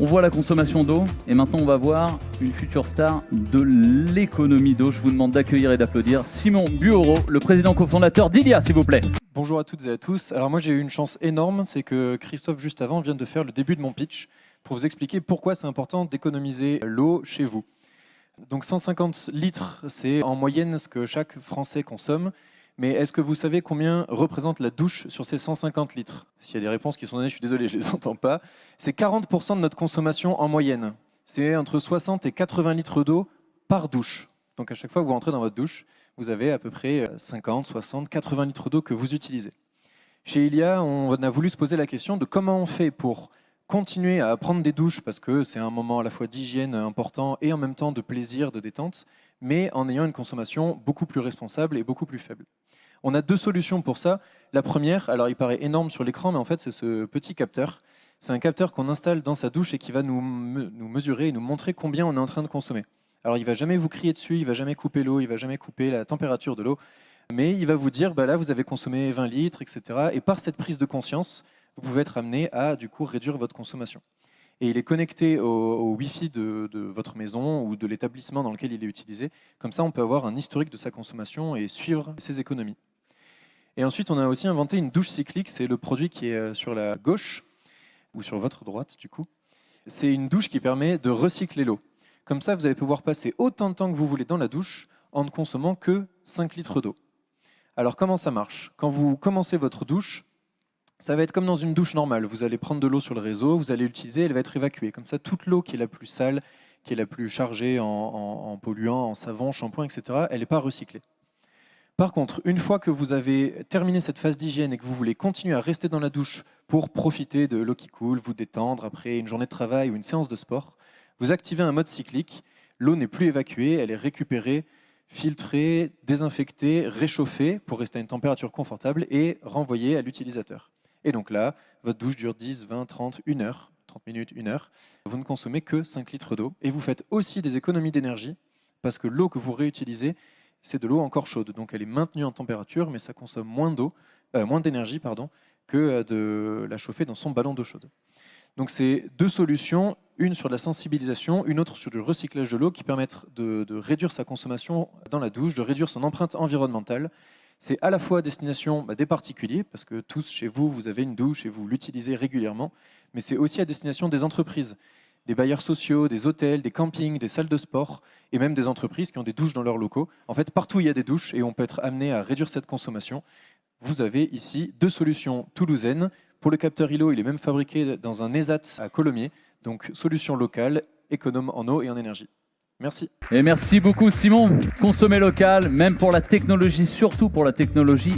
On voit la consommation d'eau et maintenant on va voir une future star de l'économie d'eau. Je vous demande d'accueillir et d'applaudir Simon Buoreau, le président cofondateur d'Ilia, s'il vous plaît. Bonjour à toutes et à tous. Alors moi j'ai eu une chance énorme, c'est que Christophe juste avant vient de faire le début de mon pitch pour vous expliquer pourquoi c'est important d'économiser l'eau chez vous. Donc 150 litres, c'est en moyenne ce que chaque Français consomme. Mais est-ce que vous savez combien représente la douche sur ces 150 litres? S'il y a des réponses qui sont données, je suis désolé, je ne les entends pas. C'est 40% de notre consommation en moyenne. C'est entre 60 et 80 litres d'eau par douche. Donc à chaque fois que vous rentrez dans votre douche, vous avez à peu près 50, 60, 80 litres d'eau que vous utilisez. Chez Ilia, on a voulu se poser la question de comment on fait pour continuer à prendre des douches, parce que c'est un moment à la fois d'hygiène important et en même temps de plaisir, de détente, mais en ayant une consommation beaucoup plus responsable et beaucoup plus faible. On a deux solutions pour ça. La première, alors il paraît énorme sur l'écran, mais en fait c'est ce petit capteur. C'est un capteur qu'on installe dans sa douche et qui va nous mesurer et nous montrer combien on est en train de consommer. Alors il ne va jamais vous crier dessus, il ne va jamais couper l'eau, il ne va jamais couper la température de l'eau, mais il va vous dire, là vous avez consommé 20 litres, etc. Et par cette prise de conscience, vous pouvez être amené à du coup réduire votre consommation. Et il est connecté au Wi-Fi de votre maison ou de l'établissement dans lequel il est utilisé. Comme ça, on peut avoir un historique de sa consommation et suivre ses économies. Et ensuite, on a aussi inventé une douche cyclique. C'est le produit qui est sur la gauche, ou sur votre droite du coup. C'est une douche qui permet de recycler l'eau. Comme ça, vous allez pouvoir passer autant de temps que vous voulez dans la douche en ne consommant que 5 litres d'eau. Alors comment ça marche? Quand vous commencez votre douche, ça va être comme dans une douche normale. Vous allez prendre de l'eau sur le réseau, vous allez l'utiliser, elle va être évacuée. Comme ça, toute l'eau qui est la plus sale, qui est la plus chargée en polluants, en savon, shampoing, etc., elle n'est pas recyclée. Par contre, une fois que vous avez terminé cette phase d'hygiène et que vous voulez continuer à rester dans la douche pour profiter de l'eau qui coule, vous détendre après une journée de travail ou une séance de sport, vous activez un mode cyclique. L'eau n'est plus évacuée, elle est récupérée, filtrée, désinfectée, réchauffée pour rester à une température confortable et renvoyée à l'utilisateur. Et donc là, votre douche dure 10, 20, 30, 1 heure, 30 minutes, 1 heure. Vous ne consommez que 5 litres d'eau et vous faites aussi des économies d'énergie parce que l'eau que vous réutilisez, c'est de l'eau encore chaude. Donc elle est maintenue en température, mais ça consomme moins d'énergie que de la chauffer dans son ballon d'eau chaude. Donc c'est deux solutions, une sur la sensibilisation, une autre sur le recyclage de l'eau qui permettent de réduire sa consommation dans la douche, de réduire son empreinte environnementale. C'est à la fois à destination des particuliers, parce que tous chez vous, vous avez une douche et vous l'utilisez régulièrement, mais c'est aussi à destination des entreprises, des bailleurs sociaux, des hôtels, des campings, des salles de sport, et même des entreprises qui ont des douches dans leurs locaux. En fait, partout où il y a des douches et on peut être amené à réduire cette consommation, vous avez ici deux solutions toulousaines. Pour le capteur ILO, il est même fabriqué dans un ESAT à Colomiers, donc solution locale, économe en eau et en énergie. Merci. Et merci beaucoup Simon. Consommer local, même pour la technologie, surtout pour la technologie